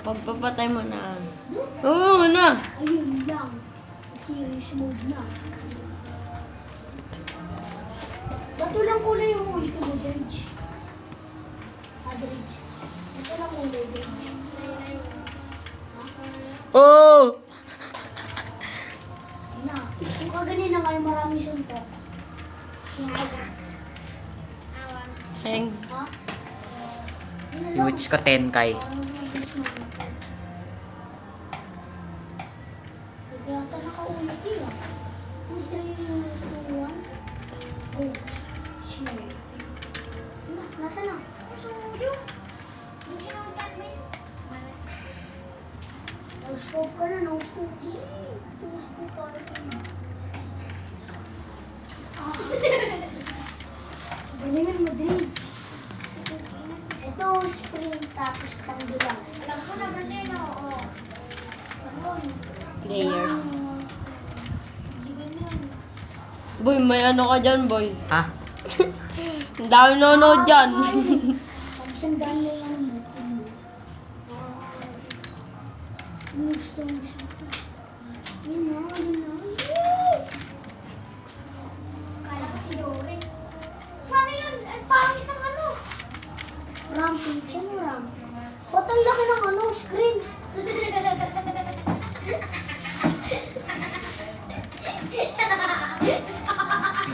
pagpapatay mo na. Oo na. Ayun lang. Serious mode na. Bato lang kulay yung huli ko, Dredge. Dredge. Bato lang kulay, Dredge. Oh! Na, kung kaganina kayo maraming suntok. Heng. Ha? Which ka 10K. Yata nakaulit yun. 2, 3, 2, 1. Oh, shit. Nasa na? Nasa yung. Hindi siya naman mo yun. No-scope ka na, no-scope. No-scope ka na. Galingan mo, Dre. Ito, sprint tapos pangdulas. Alam ko na ganyan, oo. Ganun. Players. Hindi ganyan. Boy, may ano ka dyan, boy. Ha? Ang dami nanonood dyan. Tapos ang dami na lang mo. Gusto mo siya. Yun na, yun na. Yes! Kala ko si Dory. Paano yun? Ang pangit ng ano? Ramping siya mo, Ram. Ba't ang laki ng ano, screen?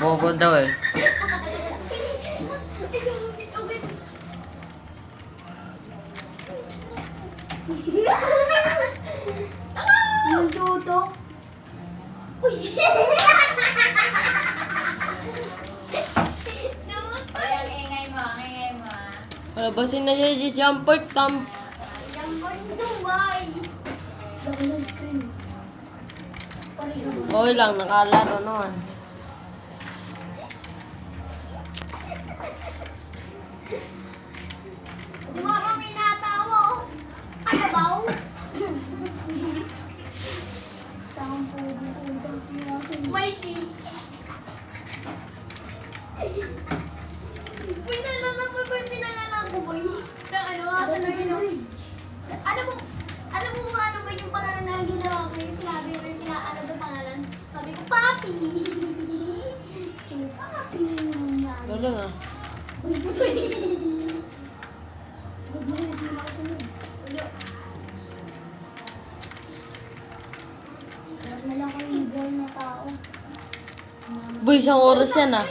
Bobo daw eh. Anong tutok? Uy! Ang ingay mo, ang ingay mo. Palabasin na siya si Jumper Thumb. Yung bundungay! Laki ng screen. Pareho. Okay lang, nakalaro naman. Di ba kami natawa? Ano ba? Takang pupunta Mikey! Pinalaman mo ba yung pinangalan ko, boy? Na ano, asa na yun? Alam mo ano ba yung pangalan na ginawa ko? Yung sinabi mo yung ano ba pangalan? Sabi ko, Papi! Yung Papi! Galing ah. Uy, puto eh! Good mo rin, hindi makasunod. Ulo. Mas malaki yung ball na tao. Boy, isang oras yan ah.